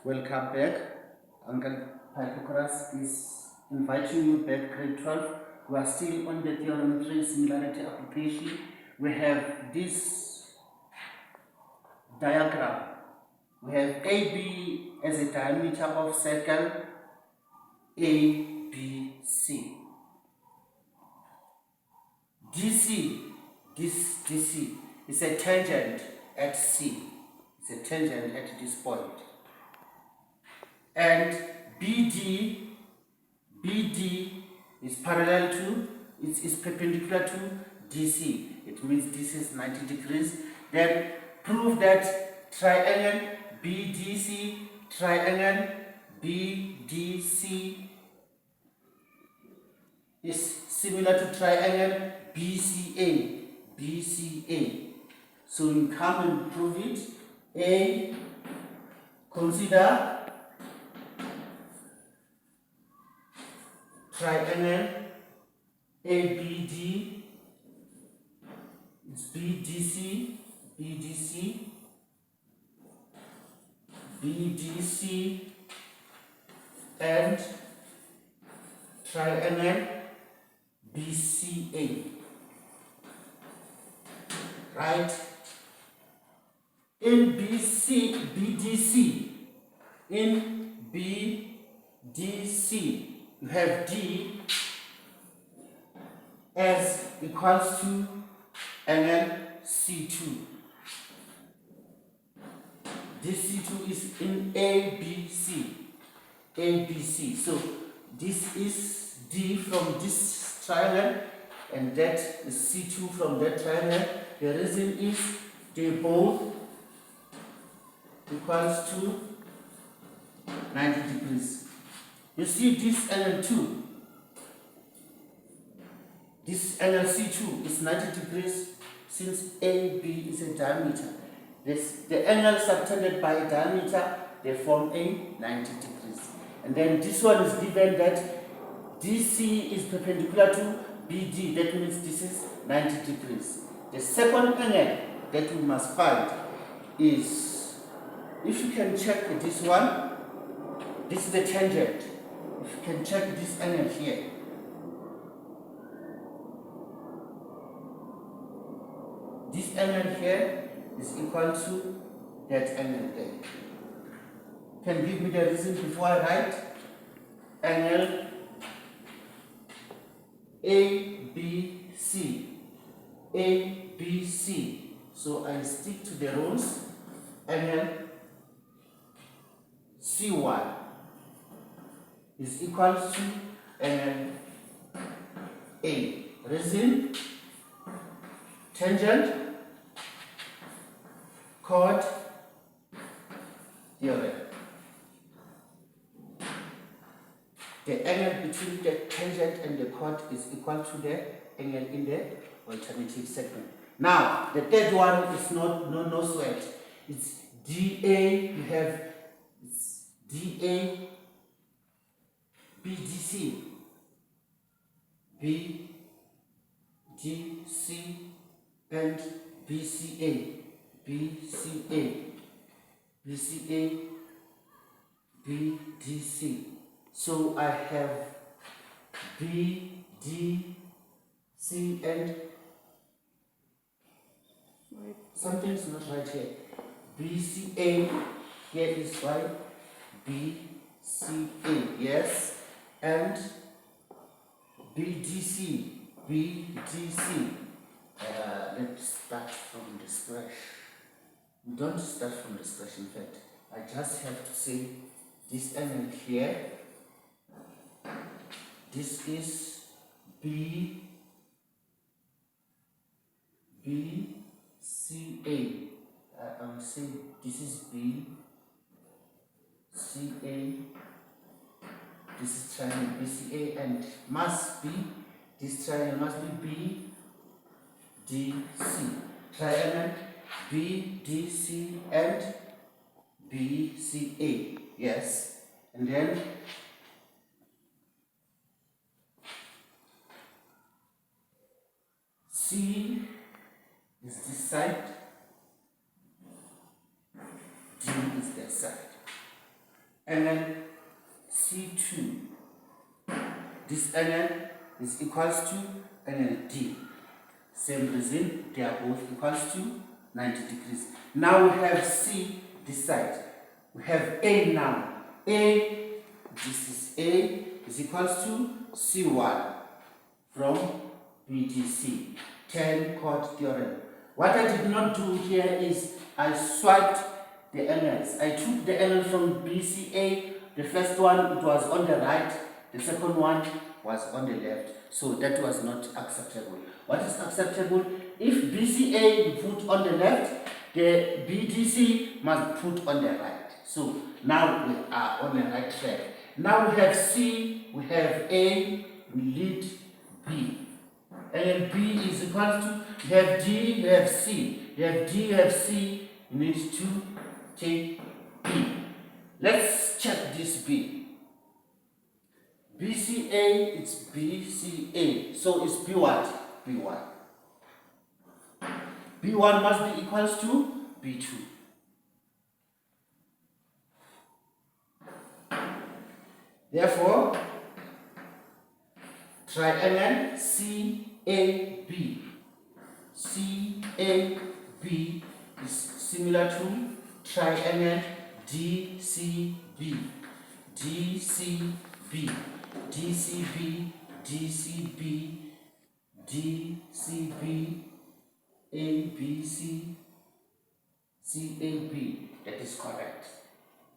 Welcome back. Uncle Pythagoras is inviting you back, grade 12. We are still on the theorem 3 similarity application. We have this diagram. We have AB as a diameter of circle ABC. DC is a tangent at C. It's a tangent at this point. And BD is parallel to, is perpendicular to DC. It means this is 90 degrees. Then prove that triangle BDC, triangle BDC is similar to triangle BCA. So you come and prove it. A, consider triangle ABD, it's BDC, and triangle BCA, right? In BDC, you have D as equals to angle C2. This C2 is in ABC. So this is D from this triangle, and that is C2 from that triangle. The reason is they both equals to 90 degrees. You see this angle 2. This angle C2 is 90 degrees since AB is a diameter. The angle subtended by a diameter, they form a 90 degrees. And then this one is given that DC is perpendicular to BD. That means this is 90 degrees. The second angle that we must find is, if you can check this one, this is the tangent. If you can check this angle here. This angle here is equal to that angle there. Can give me the reason before I write? Angle ABC. So I stick to the rules. Angle C1 is equal to angle A. Reason? Tangent, chord, theorem. The angle between the tangent and the chord is equal to the angle in the alternative segment. Now, the third one is no sweat. It's DA. You have DA, BDC, and BCA, BDC. So I have BDC and something's not right here. BCA, here is right. BCA, yes, and BDC. Let's start from the scratch. Don't start from the scratch. In fact, I just have to say this angle here. This is BCA. I'm saying this is BCA. This is triangle BCA, and must be, this triangle must be BDC. Triangle BDC and BCA. Yes. And then C is this side, D is that side. angle C2. This angle is equals to angle D. Same reason, they are both equals to 90 degrees. Now we have C this side. We have A now. A, this is A, is equals to C1 from BDC, 10 chord theorem. What I did not do here is I swiped the angles. I took the angle from BCA. The first one, it was on the right. The second one was on the left. So that was not acceptable. What is acceptable? If BCA you put on the left, the BDC must put on the right. So now we are on the right track. Now we have C, we have A, we lead B. And then B is equal to, you have D, you have C. You have D, you have C, you need to take B. Let's check this B. BCA, it's BCA. So it's B what? B1. B1 must be equals to B2. Therefore, triangle CAB. CAB is similar to triangle DCB. DCB. DCB. DCB. DCB. ABC. CAB. That is correct.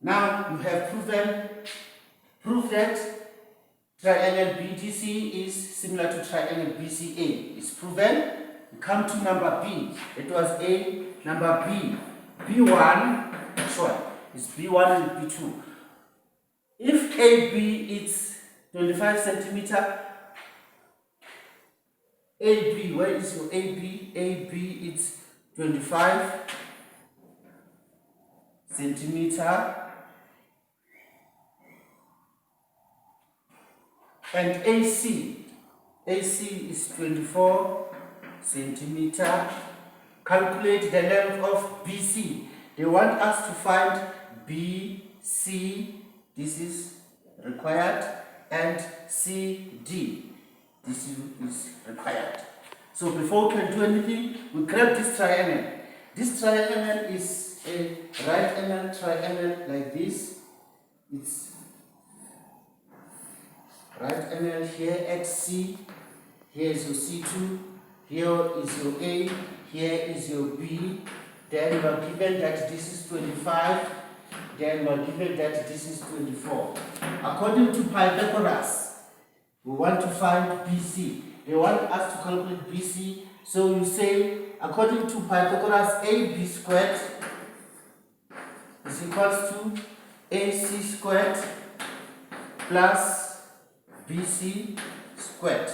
Now you have proof that triangle BDC is similar to triangle BCA. It's proven. We come to number B. It was A. Number B. B1, sorry, it's B1 and B2. If AB is 25 centimeter, AB, where is your AB? AB is 25 centimeter. And AC is 24 centimeter. Calculate the length of BC. They want us to find BC, this is required, and CD, this is required. So before we can do anything, we grab this triangle. This triangle is a right angle triangle like this. It's right angle here at C. Here is your C2. Here is your A. Here is your B. Then we are given that this is 25. Then we are given that this is 24. According to Pythagoras, we want to find BC. They want us to calculate BC. So you say, according to Pythagoras, AB squared is equals to AC squared plus BC squared.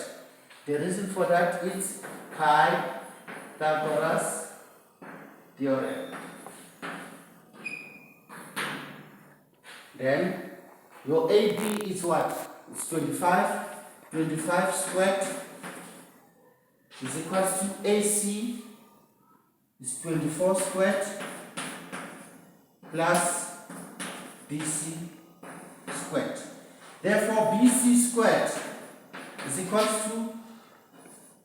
The reason for that is Pythagoras theorem. Then your AB is what? It's 25. 25 squared is equals to AC is 24 squared plus BC squared. Therefore, BC squared is equals to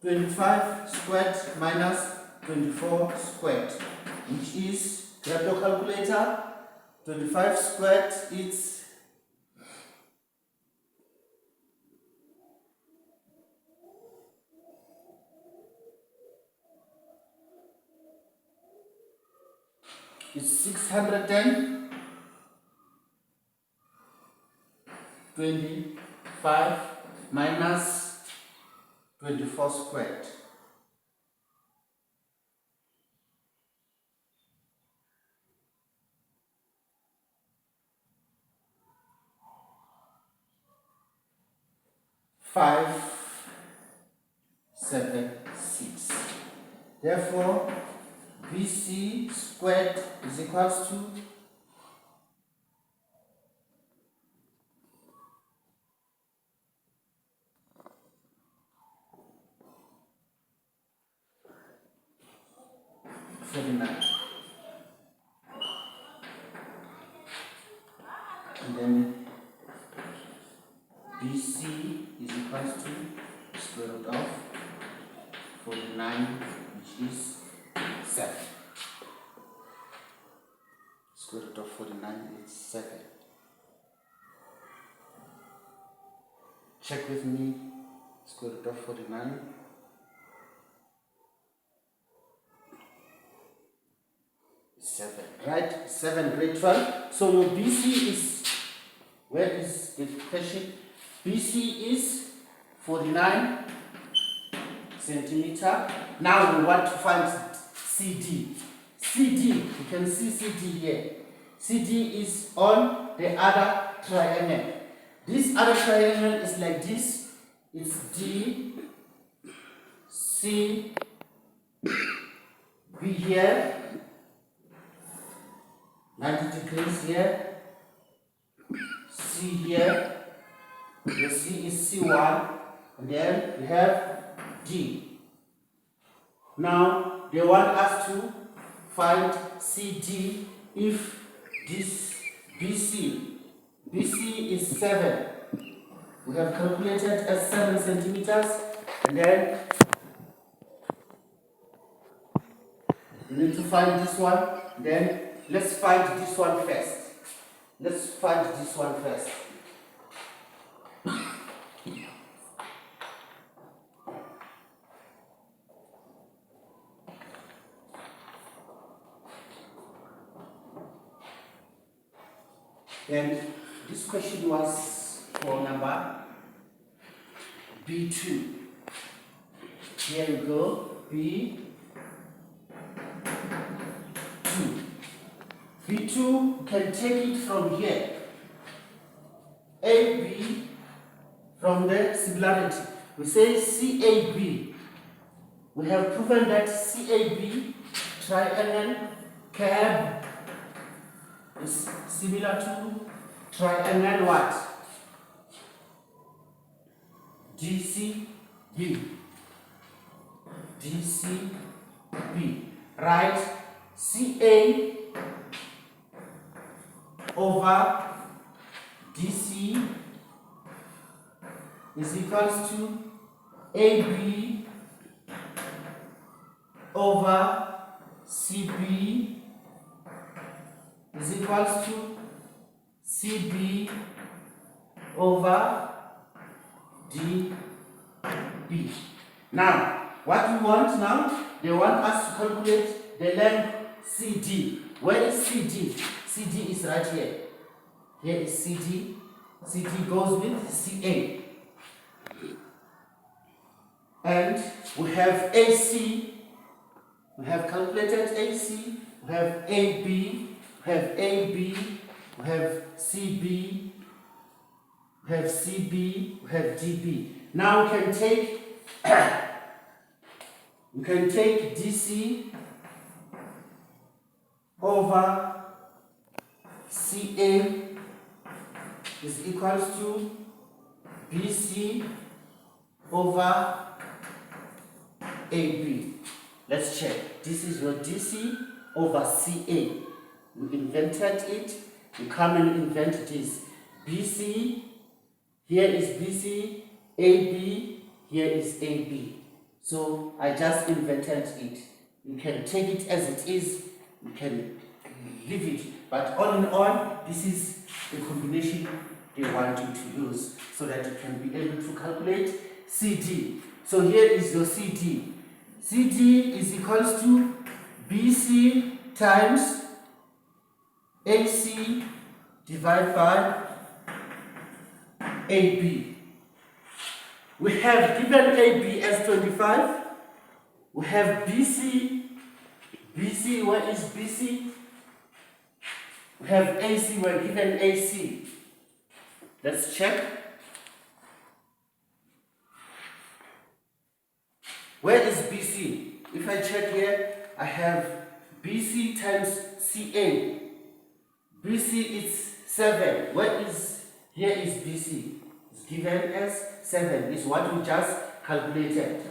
25 squared minus 24 squared, which is, grab your calculator, 25 squared is 625 minus 24 squared. Five, 7, 6. Therefore, BC squared is equals to 49. and then BC is equals to square root of 49, which is 7. Square root of 49 is 7. Check with me. Square root of 49. Seven, right? 7, great 12. So your BC is, where is the question? BC is 49 centimeter. Now we want to find CD. CD, you can see CD here. CD is on the other triangle. This other triangle is like this. It's D, C, B here. 90 degrees here, C here, the C is C1, and then we have D. Now they want us to find CD if this BC is 7. We have calculated as 7 centimeters, and then we need to find this one, then let's find this one first. Let's find this one first. Then this question was for number B2. Here we go, B2. B2 can take it from here. AB from the similarity. We say CAB. We have proven that CAB triangle curve is similar to triangle what? DCB. DCB. Right? CA over DC is equals to AB over CB is equals to CB over DB. Now, what we want now, they want us to calculate the length CD. Where is CD? CD is right here. Here is CD. CD goes with CA. And we have AC. We have calculated AC. We have AB. We have AB. We have CB. We have CB. We have DB. Now we can take DC over CA is equals to BC over AB. Let's check. This is your DC over CA. We invented it. We come and invent this. BC, here is BC, AB, here is AB. So I just invented it. You can take it as it is. You can leave it. But all in all, this is the combination they want you to use so that you can be able to calculate CD. So here is your CD. CD is equals to BC times AC divided by AB. We have given AB as 25. We have BC. BC, where is BC? We have AC, we're given AC. Let's check. Where is BC? If I check here, I have BC times CA. BC is 7. Where is, here is BC. It's given as 7. Is what we just calculated.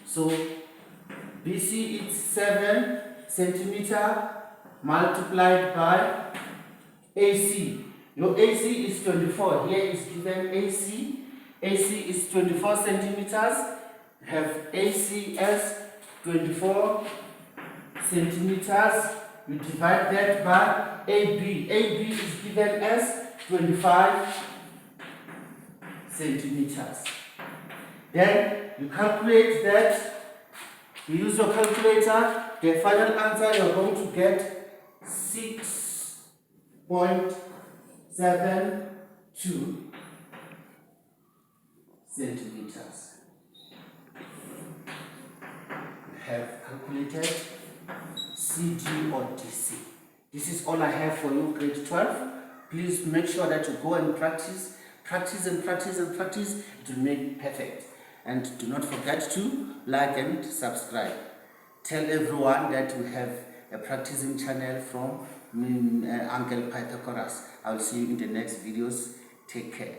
So BC is 7 centimeter multiplied by AC. Your AC is 24. Here is given AC. AC is 24 centimeters. Have AC as 24 centimeters. You divide that by AB. AB is given as 25 centimeters. Then you calculate that. You use your calculator. The final answer you're going to get 6.72 centimeters. We have calculated CD or DC. This is all I have for you, grade 12. Please make sure that you go and practice. Practice and practice and practice. It will make perfect. And do not forget to like and subscribe. Tell everyone that we have a practicing channel from Uncle Pythagoras. I will see you in the next videos. Take care.